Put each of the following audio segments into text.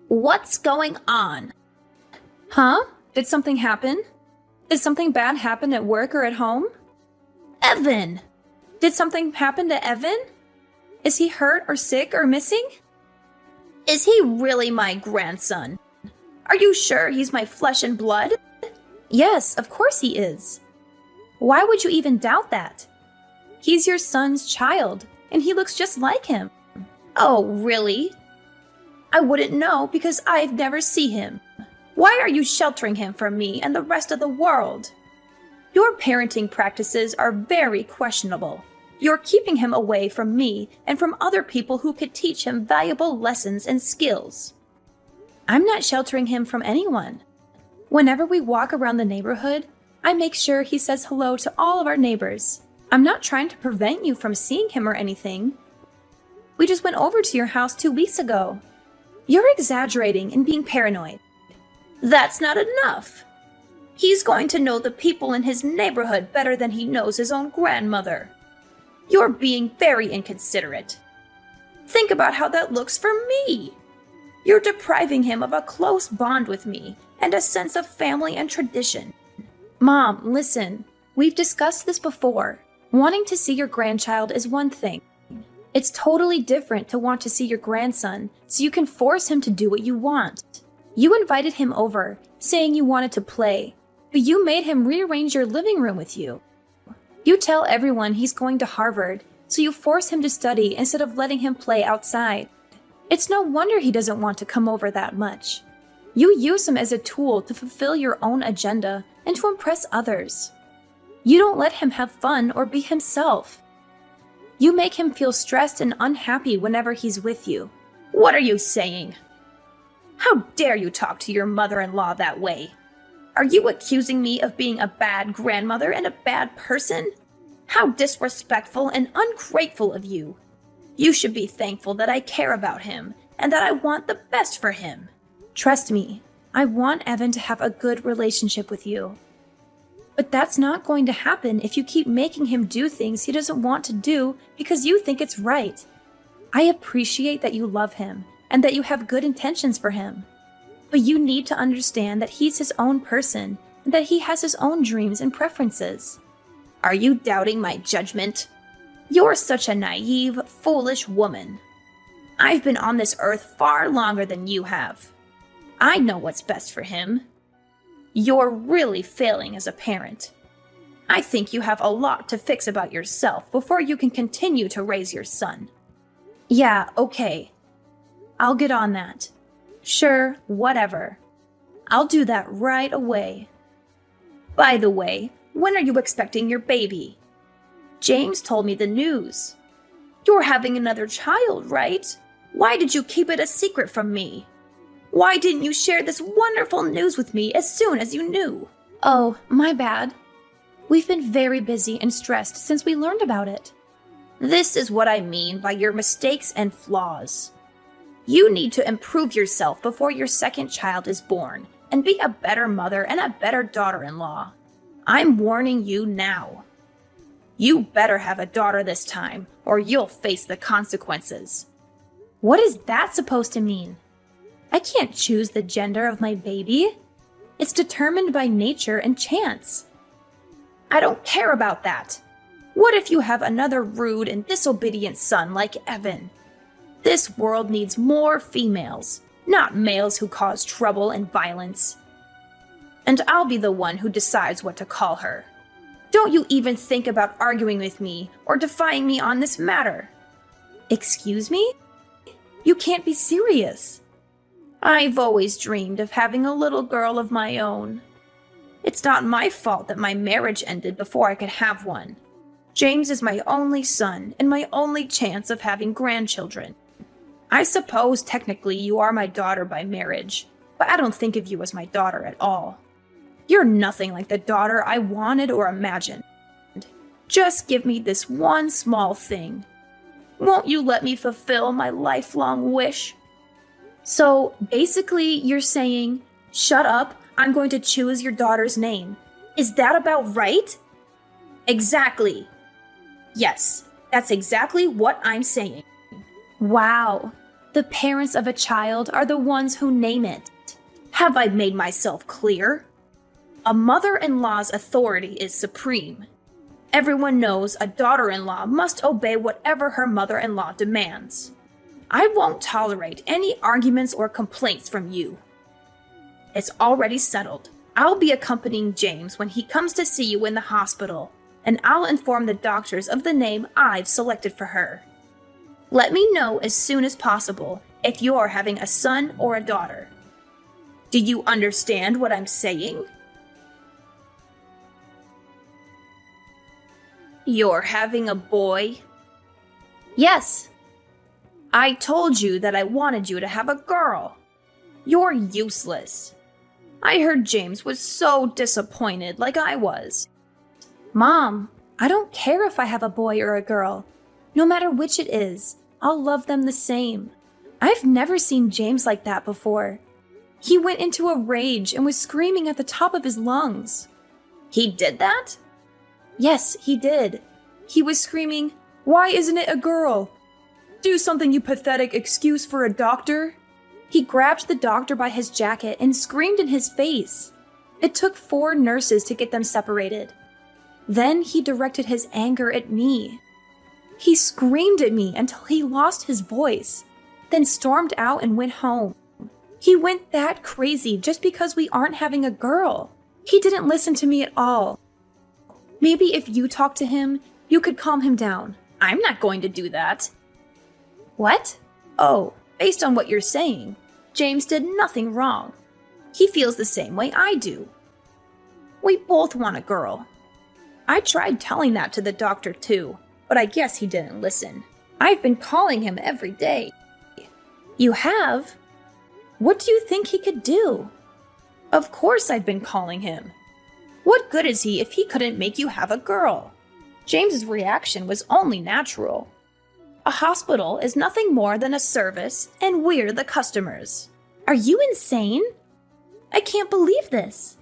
What's going on? Huh? Did something happen? Did something bad happen at work or at home? Evan! Did something happen to Evan? Is he hurt or sick or missing? Is he really my grandson? Are you sure he's my flesh and blood? Yes, of course he is. Why would you even doubt that? He's your son's child, and he looks just like him. Oh, really? I wouldn't know because I've never seen him. Why are you sheltering him from me and the rest of the world? Your parenting practices are very questionable. You're keeping him away from me and from other people who could teach him valuable lessons and skills. I'm not sheltering him from anyone. Whenever we walk around the neighborhood, I make sure he says hello to all of our neighbors. I'm not trying to prevent you from seeing him or anything. We just went over to your house 2 weeks ago. You're exaggerating and being paranoid. That's not enough. He's going to know the people in his neighborhood better than he knows his own grandmother. You're being very inconsiderate. Think about how that looks for me. You're depriving him of a close bond with me and a sense of family and tradition. Mom, listen. We've discussed this before. Wanting to see your grandchild is one thing. It's totally different to want to see your grandson so you can force him to do what you want. You invited him over, saying you wanted to play, but you made him rearrange your living room with you. You tell everyone he's going to Harvard, so you force him to study instead of letting him play outside. It's no wonder he doesn't want to come over that much. You use him as a tool to fulfill your own agenda and to impress others. You don't let him have fun or be himself. You make him feel stressed and unhappy whenever he's with you. What are you saying? How dare you talk to your mother-in-law that way? Are you accusing me of being a bad grandmother and a bad person? How disrespectful and ungrateful of you. You should be thankful that I care about him and that I want the best for him. Trust me, I want Evan to have a good relationship with you. But that's not going to happen if you keep making him do things he doesn't want to do because you think it's right. I appreciate that you love him and that you have good intentions for him. But you need to understand that he's his own person and that he has his own dreams and preferences. Are you doubting my judgment? You're such a naive, foolish woman. I've been on this earth far longer than you have. I know what's best for him. You're really failing as a parent. I think you have a lot to fix about yourself before you can continue to raise your son. Yeah, okay. I'll get on that. Sure, whatever. I'll do that right away. By the way, when are you expecting your baby? James told me the news. You're having another child, right? Why did you keep it a secret from me? Why didn't you share this wonderful news with me as soon as you knew? Oh, my bad. We've been very busy and stressed since we learned about it. This is what I mean by your mistakes and flaws. You need to improve yourself before your second child is born and be a better mother and a better daughter-in-law. I'm warning you now. You better have a daughter this time, or you'll face the consequences. What is that supposed to mean? I can't choose the gender of my baby. It's determined by nature and chance. I don't care about that. What if you have another rude and disobedient son like Evan? This world needs more females, not males who cause trouble and violence. And I'll be the one who decides what to call her. Don't you even think about arguing with me or defying me on this matter. Excuse me? You can't be serious. I've always dreamed of having a little girl of my own. It's not my fault that my marriage ended before I could have one. James is my only son and my only chance of having grandchildren. I suppose technically you are my daughter by marriage, but I don't think of you as my daughter at all. You're nothing like the daughter I wanted or imagined. Just give me this one small thing. Won't you let me fulfill my lifelong wish? So basically you're saying, shut up, I'm going to choose your daughter's name. Is that about right? Exactly. Yes, that's exactly what I'm saying. Wow. The parents of a child are the ones who name it. Have I made myself clear? A mother-in-law's authority is supreme. Everyone knows a daughter-in-law must obey whatever her mother-in-law demands. I won't tolerate any arguments or complaints from you. It's already settled. I'll be accompanying James when he comes to see you in the hospital, and I'll inform the doctors of the name I've selected for her. Let me know as soon as possible if you're having a son or a daughter. Do you understand what I'm saying? You're having a boy? Yes. I told you that I wanted you to have a girl. You're useless. I heard James was so disappointed like I was. Mom, I don't care if I have a boy or a girl. No matter which it is, I'll love them the same. I've never seen James like that before. He went into a rage and was screaming at the top of his lungs. He did that? Yes, he did. He was screaming, "Why isn't it a girl? Do something, you pathetic excuse for a doctor." He grabbed the doctor by his jacket and screamed in his face. It took 4 nurses to get them separated. Then he directed his anger at me. He screamed at me until he lost his voice, then stormed out and went home. He went that crazy just because we aren't having a girl. He didn't listen to me at all. Maybe if you talk to him, you could calm him down. I'm not going to do that. What? Oh, based on what you're saying, James did nothing wrong. He feels the same way I do. We both want a girl. I tried telling that to the doctor too, but I guess he didn't listen. I've been calling him every day. You have? What do you think he could do? Of course I've been calling him. What good is he if he couldn't make you have a girl? James's reaction was only natural. A hospital is nothing more than a service, and we're the customers. Are you insane? I can't believe this.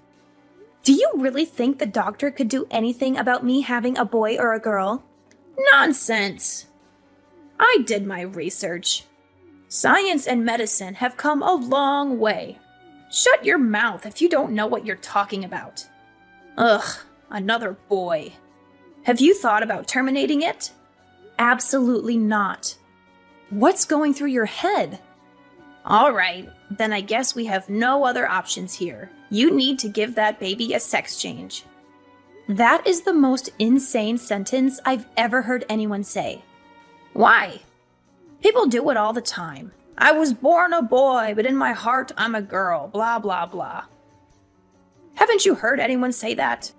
Do you really think the doctor could do anything about me having a boy or a girl? Nonsense! I did my research. Science and medicine have come a long way. Shut your mouth if you don't know what you're talking about. Ugh, another boy. Have you thought about terminating it? Absolutely not. What's going through your head? All right, then I guess we have no other options here. You need to give that baby a sex change. That is the most insane sentence I've ever heard anyone say. Why? People do it all the time. I was born a boy, but in my heart I'm a girl, blah, blah, blah. Haven't you heard anyone say that?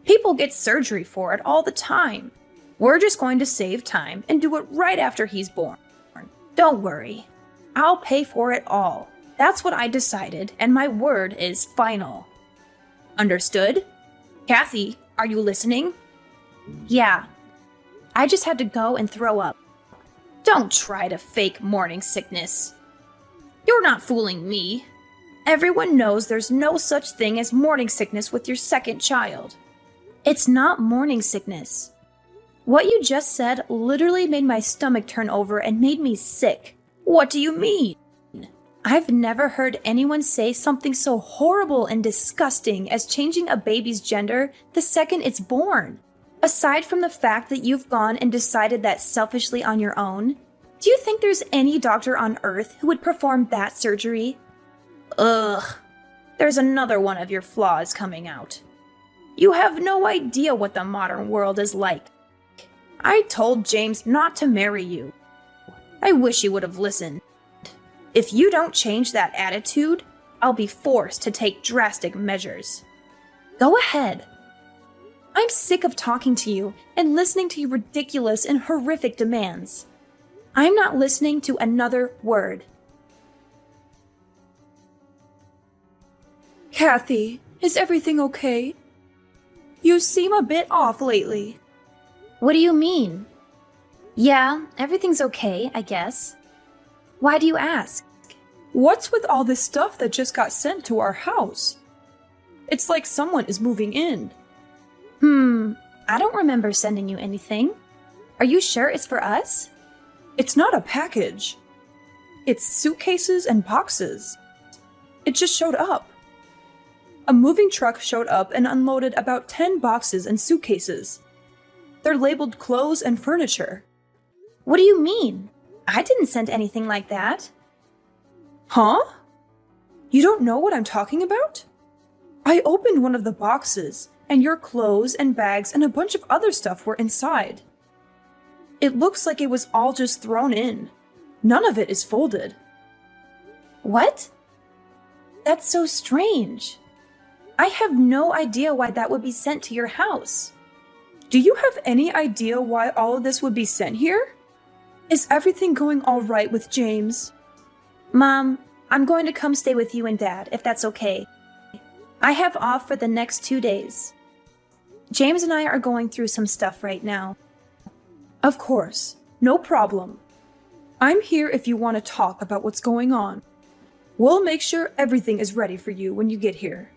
People get surgery for it all the time. We're just going to save time and do it right after he's born. Don't worry. I'll pay for it all. That's what I decided, and my word is final. Understood? Kathy, are you listening? Yeah. I just had to go and throw up. Don't try to fake morning sickness. You're not fooling me. Everyone knows there's no such thing as morning sickness with your second child. It's not morning sickness. What you just said literally made my stomach turn over and made me sick. What do you mean? I've never heard anyone say something so horrible and disgusting as changing a baby's gender the second it's born. Aside from the fact that you've gone and decided that selfishly on your own, do you think there's any doctor on earth who would perform that surgery? Ugh. There's another one of your flaws coming out. You have no idea what the modern world is like. I told James not to marry you. I wish he would have listened. If you don't change that attitude, I'll be forced to take drastic measures. Go ahead. I'm sick of talking to you and listening to your ridiculous and horrific demands. I'm not listening to another word. Kathy, is everything okay? You seem a bit off lately. What do you mean? Yeah, everything's okay, I guess. Why do you ask? What's with all this stuff that just got sent to our house? It's like someone is moving in. I don't remember sending you anything. Are you sure it's for us? It's not a package. It's suitcases and boxes. It just showed up. A moving truck showed up and unloaded about 10 boxes and suitcases. They're labeled clothes and furniture. What do you mean? I didn't send anything like that. Huh? You don't know what I'm talking about? I opened one of the boxes, and your clothes and bags and a bunch of other stuff were inside. It looks like it was all just thrown in. None of it is folded. What? That's so strange. I have no idea why that would be sent to your house. Do you have any idea why all of this would be sent here? Is everything going all right with James? Mom, I'm going to come stay with you and Dad, if that's okay. I have off for the next 2 days. James and I are going through some stuff right now. Of course, no problem. I'm here if you want to talk about what's going on. We'll make sure everything is ready for you when you get here.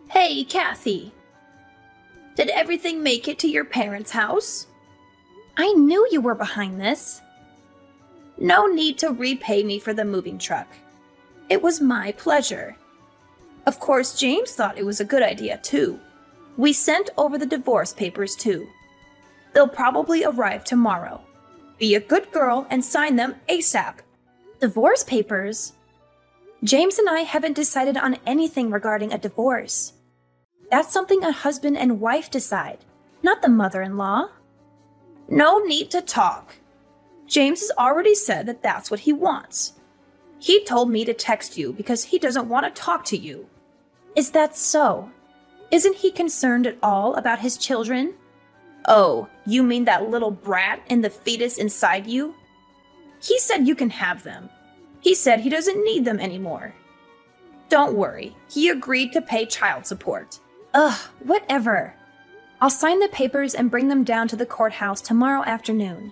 Hey, Kathy. Did everything make it to your parents' house? I knew you were behind this. No need to repay me for the moving truck. It was my pleasure. Of course, James thought it was a good idea, too. We sent over the divorce papers, too. They'll probably arrive tomorrow. Be a good girl and sign them ASAP. Divorce papers? James and I haven't decided on anything regarding a divorce. That's something a husband and wife decide, not the mother-in-law. No need to talk. James has already said that that's what he wants. He told me to text you because he doesn't want to talk to you. Is that so? Isn't he concerned at all about his children? Oh, you mean that little brat and the fetus inside you? He said you can have them. He said he doesn't need them anymore. Don't worry, he agreed to pay child support. Ugh, whatever. I'll sign the papers and bring them down to the courthouse tomorrow afternoon.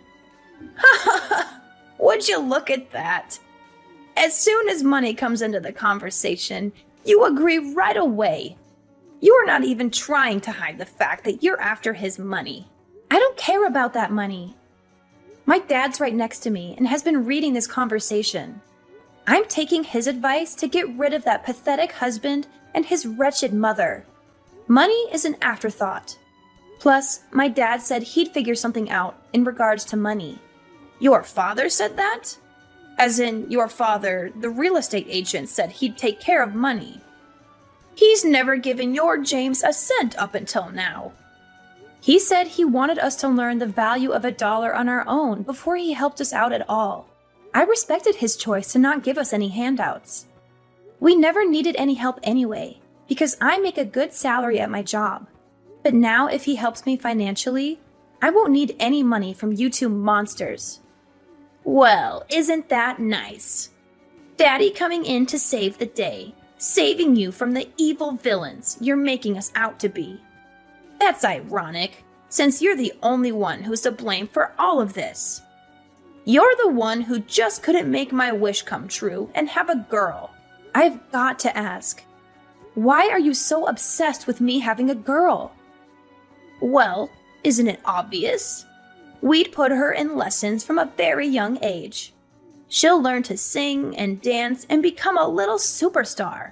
Would you look at that? As soon as money comes into the conversation, you agree right away. You are not even trying to hide the fact that you're after his money. I don't care about that money. My dad's right next to me and has been reading this conversation. I'm taking his advice to get rid of that pathetic husband and his wretched mother. Money is an afterthought. Plus, my dad said he'd figure something out in regards to money. Your father said that? As in, your father, the real estate agent, said he'd take care of money. He's never given your James a cent up until now. He said he wanted us to learn the value of $1 on our own before he helped us out at all. I respected his choice to not give us any handouts. We never needed any help anyway, because I make a good salary at my job. But now if he helps me financially, I won't need any money from you two monsters. Well, isn't that nice? Daddy coming in to save the day, saving you from the evil villains you're making us out to be. That's ironic, since you're the only one who's to blame for all of this. You're the one who just couldn't make my wish come true and have a girl. I've got to ask, why are you so obsessed with me having a girl? Well, isn't it obvious? We'd put her in lessons from a very young age. She'll learn to sing and dance and become a little superstar.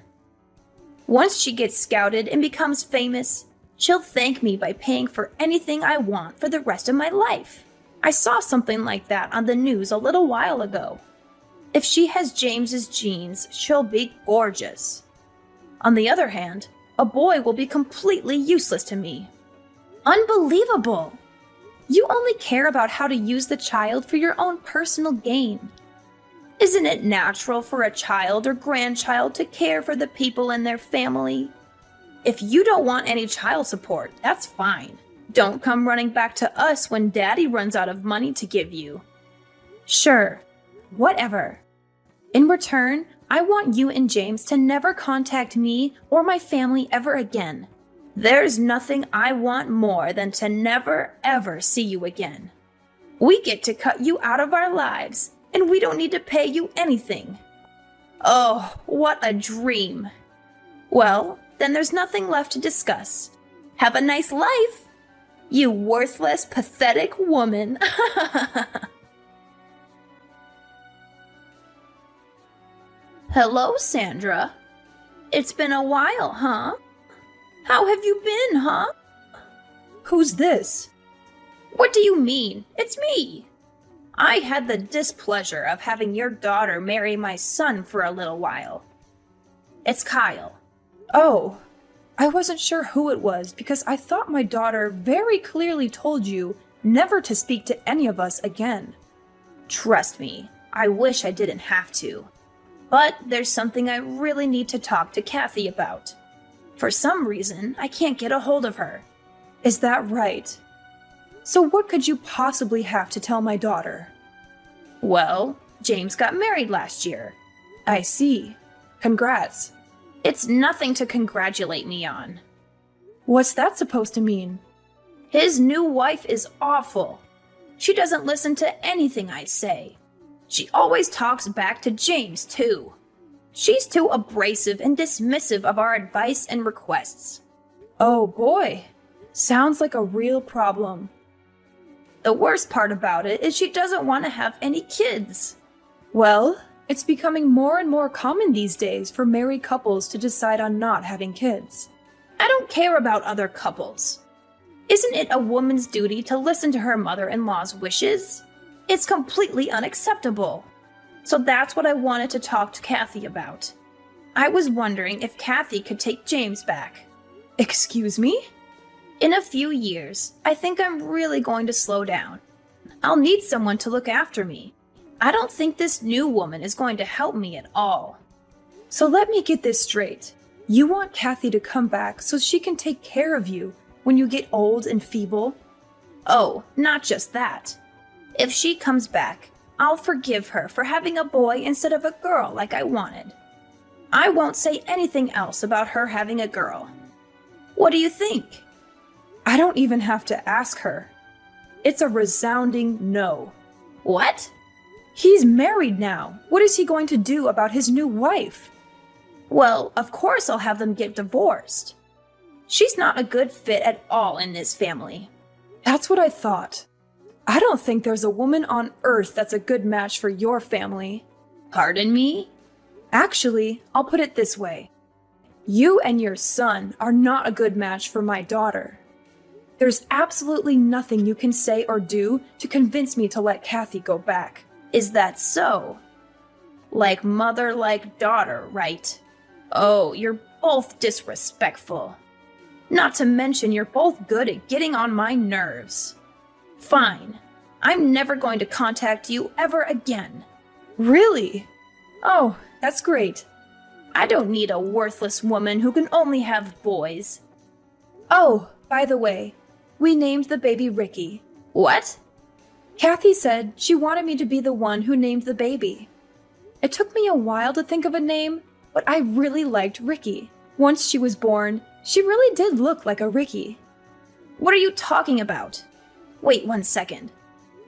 Once she gets scouted and becomes famous, she'll thank me by paying for anything I want for the rest of my life. I saw something like that on the news a little while ago. If she has James's genes, she'll be gorgeous. On the other hand, a boy will be completely useless to me. Unbelievable! You only care about how to use the child for your own personal gain. Isn't it natural for a child or grandchild to care for the people in their family? If you don't want any child support, that's fine. Don't come running back to us when Daddy runs out of money to give you. Sure, whatever. In return, I want you and James to never contact me or my family ever again. There's nothing I want more than to never, ever see you again. We get to cut you out of our lives, and we don't need to pay you anything. Oh, what a dream. Well, then there's nothing left to discuss. Have a nice life. You worthless, pathetic woman. Hello, Sandra. It's been a while, huh? How have you been, huh? Who's this? What do you mean? It's me. I had the displeasure of having your daughter marry my son for a little while. It's Kyle. Oh, I wasn't sure who it was because I thought my daughter very clearly told you never to speak to any of us again. Trust me, I wish I didn't have to. But there's something I really need to talk to Kathy about. For some reason, I can't get a hold of her. Is that right? So what could you possibly have to tell my daughter? Well, James got married last year. I see. Congrats. It's nothing to congratulate me on. What's that supposed to mean? His new wife is awful. She doesn't listen to anything I say. She always talks back to James, too. She's too abrasive and dismissive of our advice and requests. Oh boy. Sounds like a real problem. The worst part about it is she doesn't want to have any kids. Well, it's becoming more and more common these days for married couples to decide on not having kids. I don't care about other couples. Isn't it a woman's duty to listen to her mother-in-law's wishes? It's completely unacceptable. So that's what I wanted to talk to Kathy about. I was wondering if Kathy could take James back. Excuse me? In a few years, I think I'm really going to slow down. I'll need someone to look after me. I don't think this new woman is going to help me at all. So let me get this straight. You want Kathy to come back so she can take care of you when you get old and feeble? Oh, not just that. If she comes back, I'll forgive her for having a boy instead of a girl like I wanted. I won't say anything else about her having a girl. What do you think? I don't even have to ask her. It's a resounding no. What? He's married now. What is he going to do about his new wife? Well, of course I'll have them get divorced. She's not a good fit at all in this family. That's what I thought. I don't think there's a woman on earth that's a good match for your family. Pardon me? Actually, I'll put it this way. You and your son are not a good match for my daughter. There's absolutely nothing you can say or do to convince me to let Kathy go back. Is that so? Like mother, like daughter, right? Oh, you're both disrespectful. Not to mention you're both good at getting on my nerves. Fine. I'm never going to contact you ever again. Really? Oh, that's great. I don't need a worthless woman who can only have boys. Oh, by the way, we named the baby Ricky. What? Kathy said she wanted me to be the one who named the baby. It took me a while to think of a name, but I really liked Ricky. Once she was born, she really did look like a Ricky. What are you talking about? Wait 1 second.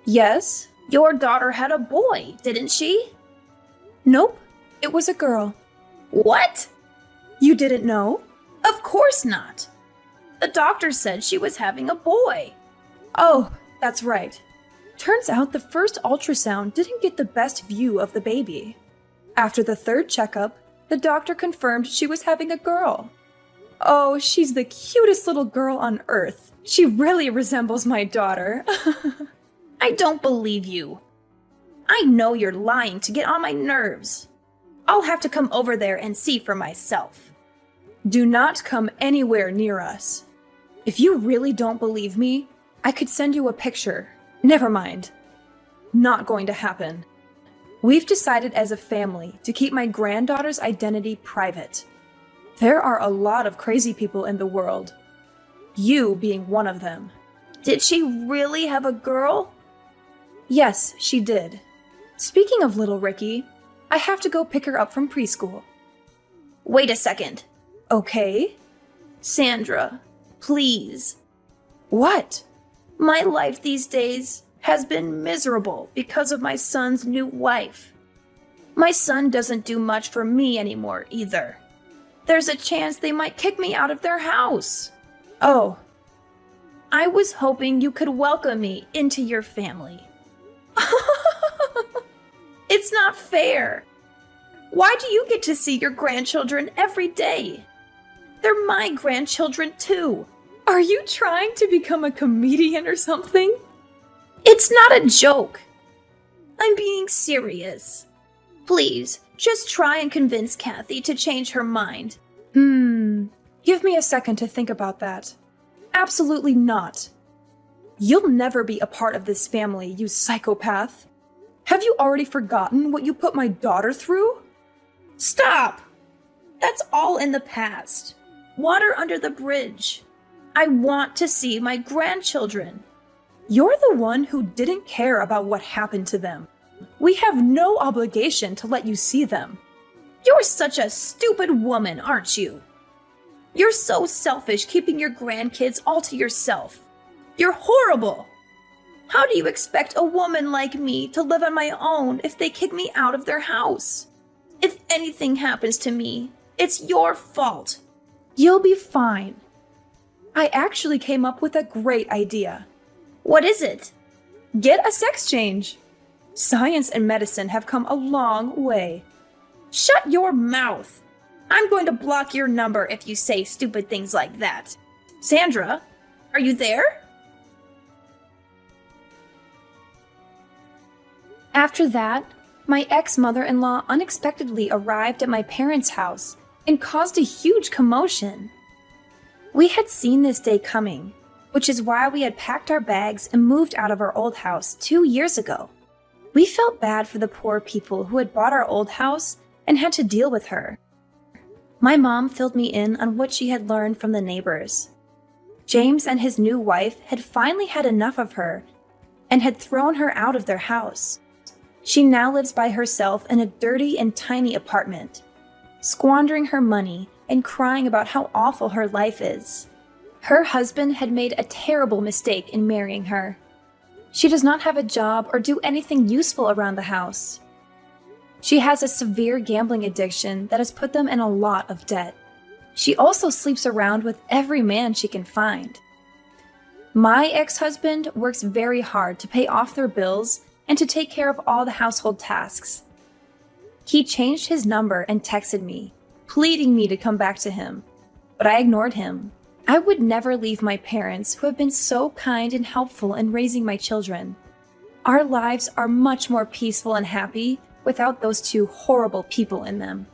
Yes? Your daughter had a boy, didn't she? Nope, it was a girl. What? You didn't know? Of course not. The doctor said she was having a boy. Oh, that's right. Turns out the first ultrasound didn't get the best view of the baby. After the third checkup, the doctor confirmed she was having a girl. Oh, she's the cutest little girl on earth. She really resembles my daughter. I don't believe you. I know you're lying to get on my nerves. I'll have to come over there and see for myself. Do not come anywhere near us. If you really don't believe me, I could send you a picture. Never mind. Not going to happen. We've decided as a family to keep my granddaughter's identity private. There are a lot of crazy people in the world. You being one of them. Did she really have a girl? Yes, she did. Speaking of little Ricky, I have to go pick her up from preschool. Wait a second. Okay? Sandra, please. What? My life these days has been miserable because of my son's new wife. My son doesn't do much for me anymore either. There's a chance they might kick me out of their house. Oh. I was hoping you could welcome me into your family. It's not fair. Why do you get to see your grandchildren every day? They're my grandchildren too. Are you trying to become a comedian or something? It's not a joke. I'm being serious. Please, just try and convince Kathy to change her mind. Give me a second to think about that. Absolutely not. You'll never be a part of this family, you psychopath. Have you already forgotten what you put my daughter through? Stop! That's all in the past. Water under the bridge. I want to see my grandchildren. You're the one who didn't care about what happened to them. We have no obligation to let you see them. You're such a stupid woman, aren't you? You're so selfish keeping your grandkids all to yourself. You're horrible. How do you expect a woman like me to live on my own if they kick me out of their house? If anything happens to me, it's your fault. You'll be fine. I actually came up with a great idea. What is it? Get a sex change. Science and medicine have come a long way. Shut your mouth. I'm going to block your number if you say stupid things like that. Sandra, are you there? After that, my ex-mother-in-law unexpectedly arrived at my parents' house and caused a huge commotion. We had seen this day coming, which is why we had packed our bags and moved out of our old house 2 years ago. We felt bad for the poor people who had bought our old house and had to deal with her. My mom filled me in on what she had learned from the neighbors. James and his new wife had finally had enough of her and had thrown her out of their house. She now lives by herself in a dirty and tiny apartment, squandering her money and crying about how awful her life is. Her husband had made a terrible mistake in marrying her. She does not have a job or do anything useful around the house. She has a severe gambling addiction that has put them in a lot of debt. She also sleeps around with every man she can find. My ex-husband works very hard to pay off their bills and to take care of all the household tasks. He changed his number and texted me, pleading me to come back to him, but I ignored him. I would never leave my parents, who have been so kind and helpful in raising my children. Our lives are much more peaceful and happy without those two horrible people in them.